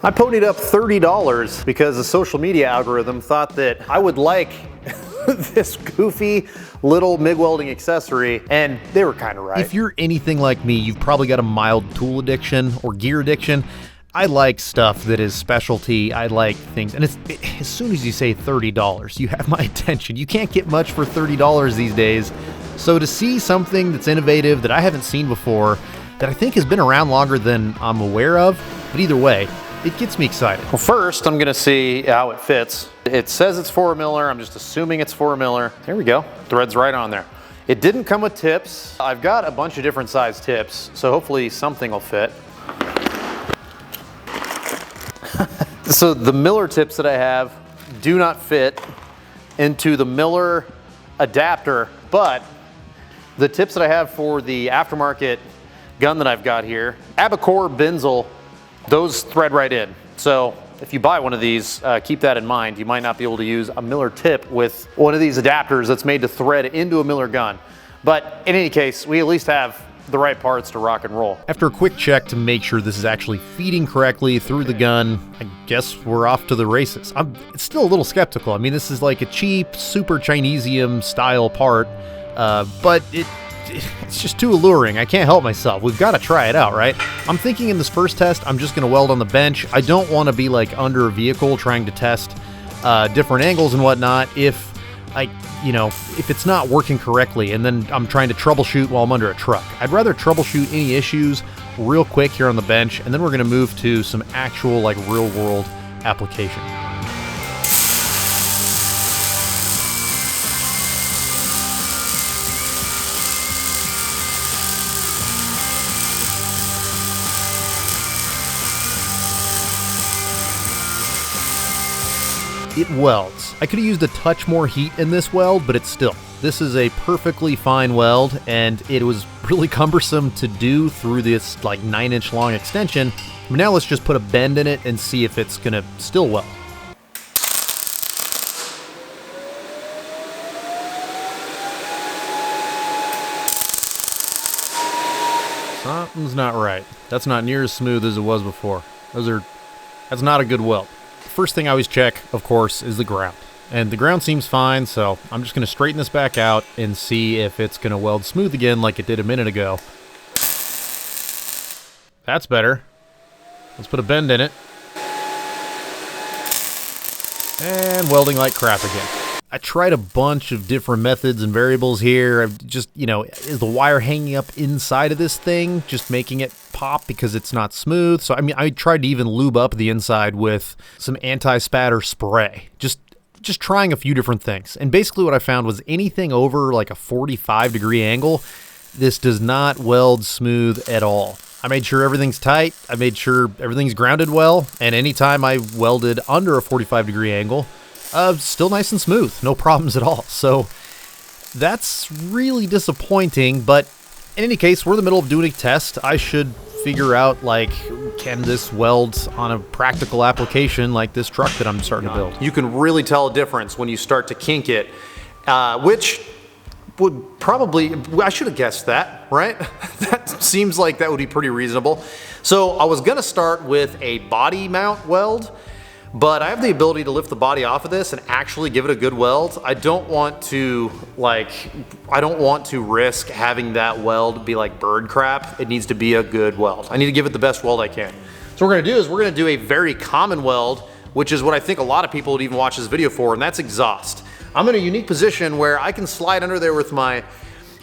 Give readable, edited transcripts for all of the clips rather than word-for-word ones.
I ponied up $30 because the social media algorithm thought that I would like this goofy little MIG welding accessory, and they were kind of right. If you're anything like me, you've probably got a mild tool addiction or gear addiction. I like stuff that is specialty. I like things, and as soon as you say $30, you have my attention. You can't get much for $30 these days. So to see something that's innovative that I haven't seen before, that I think has been around longer than I'm aware of, but either way, it gets me excited. Well, first I'm gonna see how it fits. It says it's 4 miller. I'm just assuming it's 4 miller. There we go. Thread's right on there. It didn't come with tips. I've got a bunch of different size tips, so hopefully something will fit. So the Miller tips that I have do not fit into the Miller adapter, but the tips that I have for the aftermarket gun that I've got here, Abacore Binzel, those thread right in. So if you buy one of these, keep that in mind. You might not be able to use a Miller tip with one of these adapters that's made to thread into a Miller gun. But in any case, we at least have the right parts to rock and roll. After a quick check to make sure this is actually feeding correctly through the gun, I guess we're off to the races. I'm still a little skeptical. I mean, this is like a cheap, super Chinesium style part, but it's just too alluring. I can't help myself. We've got to try it out, right? I'm thinking in this first test, I'm just going to weld on the bench. I don't want to be like under a vehicle trying to test different angles and whatnot if it's not working correctly and then I'm trying to troubleshoot while I'm under a truck. I'd rather troubleshoot any issues real quick here on the bench, and then we're going to move to some actual like real world application. It welds. I could have used a touch more heat in this weld, but this is a perfectly fine weld, and it was really cumbersome to do through this like 9-inch long extension. But now let's just put a bend in it and see if it's gonna still weld. Something's not right. That's not near as smooth as it was before. That's not a good weld. First thing I always check, of course, is the ground. And the ground seems fine, so I'm just going to straighten this back out and see if it's going to weld smooth again like it did a minute ago. That's better. Let's put a bend in it. And welding like crap again. I tried a bunch of different methods and variables here. I've just, is the wire hanging up inside of this thing, just making it pop because it's not smooth? So, I tried to even lube up the inside with some anti-spatter spray. Just trying a few different things. And basically what I found was anything over like a 45-degree angle, this does not weld smooth at all. I made sure everything's tight. I made sure everything's grounded well. And anytime I welded under a 45-degree angle, still nice and smooth, no problems at all. So that's really disappointing, but in any case, we're in the middle of doing a test. I should figure out, like, can this weld on a practical application like this truck that I'm starting to build? You can really tell a difference when you start to kink it, which would probably, I should have guessed that, right? That seems like that would be pretty reasonable. So I was gonna start with a body mount weld, but I have the ability to lift the body off of this and actually give it a good weld. I don't want to risk having that weld be like bird crap. It needs to be a good weld. I need to give it the best weld I can. So what we're gonna do is we're gonna do a very common weld, which is what I think a lot of people would even watch this video for, and that's exhaust. I'm in a unique position where I can slide under there with my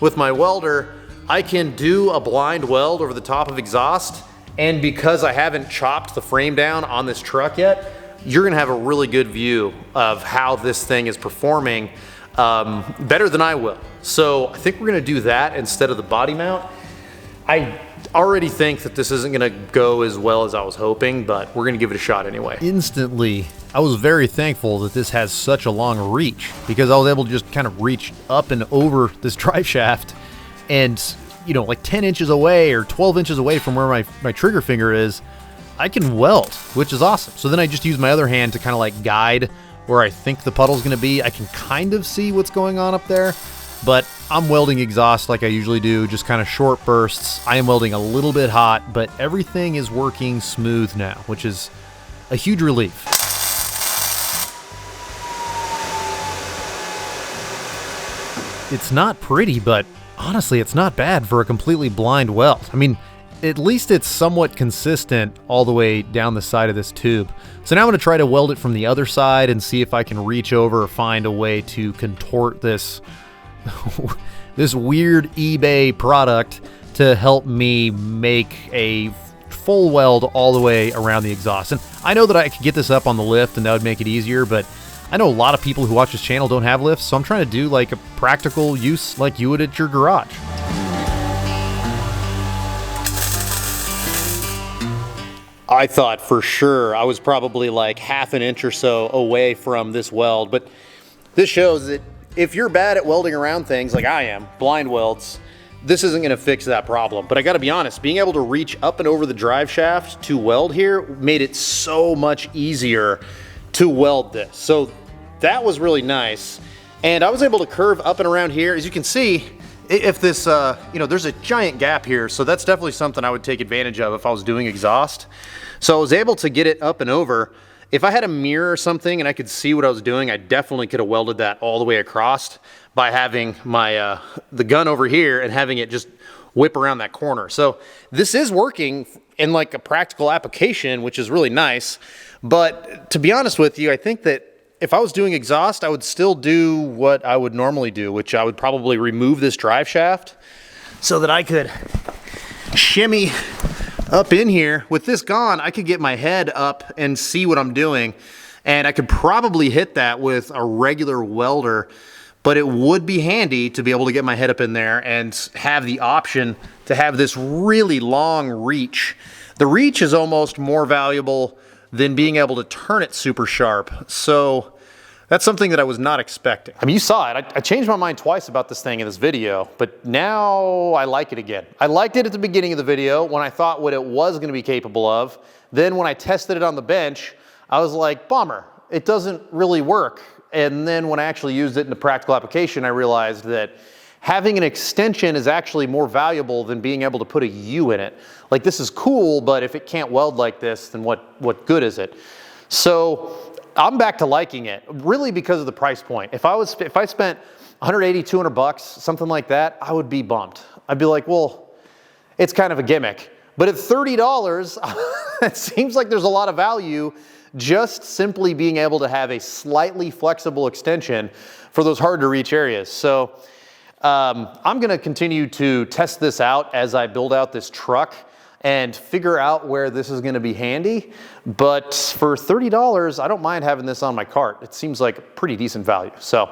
welder. I can do a blind weld over the top of exhaust, and because I haven't chopped the frame down on this truck yet, you're gonna have a really good view of how this thing is performing better than I will. So I think we're gonna do that instead of the body mount. I already think that this isn't gonna go as well as I was hoping, but we're gonna give it a shot anyway. Instantly, I was very thankful that this has such a long reach, because I was able to just kind of reach up and over this drive shaft and, like 10 inches away or 12 inches away from where my trigger finger is, I can weld, which is awesome. So then I just use my other hand to kind of like guide where I think the puddle's gonna be. I can kind of see what's going on up there, but I'm welding exhaust like I usually do, just kind of short bursts. I am welding a little bit hot, but everything is working smooth now, which is a huge relief. It's not pretty, but honestly, it's not bad for a completely blind weld. I mean, at least it's somewhat consistent all the way down the side of this tube. So now I'm going to try to weld it from the other side and see if I can reach over or find a way to contort this this weird eBay product to help me make a full weld all the way around the exhaust. And I know that I could get this up on the lift and that would make it easier, but I know a lot of people who watch this channel don't have lifts, so I'm trying to do like a practical use like you would at your garage. I thought for sure I was probably like half an inch or so away from this weld, but this shows that if you're bad at welding around things like I am, blind welds, this isn't gonna fix that problem. But I gotta be honest, being able to reach up and over the drive shaft to weld here made it so much easier to weld this. So that was really nice. And I was able to curve up and around here. As you can see, if this, there's a giant gap here, so that's definitely something I would take advantage of if I was doing exhaust. So I was able to get it up and over. If I had a mirror or something and I could see what I was doing, I definitely could have welded that all the way across by having my the gun over here and having it just whip around that corner. So this is working in like a practical application, which is really nice. But to be honest with you, I think that if I was doing exhaust, I would still do what I would normally do, which I would probably remove this drive shaft so that I could shimmy up in here. With this gone, I could get my head up and see what I'm doing, and I could probably hit that with a regular welder, but it would be handy to be able to get my head up in there and have the option to have this really long reach. The reach is almost more valuable than being able to turn it super sharp. So that's something that I was not expecting. I mean, you saw it. I changed my mind twice about this thing in this video, but now I like it again. I liked it at the beginning of the video when I thought what it was gonna be capable of. Then when I tested it on the bench, I was like, bummer, it doesn't really work. And then when I actually used it in a practical application, I realized that having an extension is actually more valuable than being able to put a U in it. Like, this is cool, but if it can't weld like this, then what good is it? So I'm back to liking it, really because of the price point. If I spent 180, 200 bucks, something like that, I would be bummed. I'd be like, well, it's kind of a gimmick. But at $30, it seems like there's a lot of value just simply being able to have a slightly flexible extension for those hard to reach areas. So I'm gonna continue to test this out as I build out this truck and figure out where this is gonna be handy. But for $30, I don't mind having this on my cart. It seems like a pretty decent value. So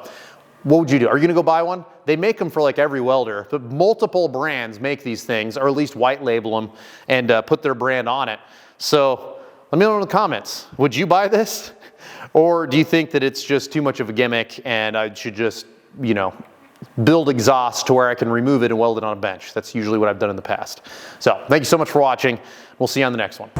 what would you do? Are you gonna go buy one? They make them for like every welder, but multiple brands make these things, or at least white label them and put their brand on it. So let me know in the comments, would you buy this? Or do you think that it's just too much of a gimmick and I should just, build exhaust to where I can remove it and weld it on a bench? That's usually what I've done in the past. So thank you so much for watching. We'll see you on the next one.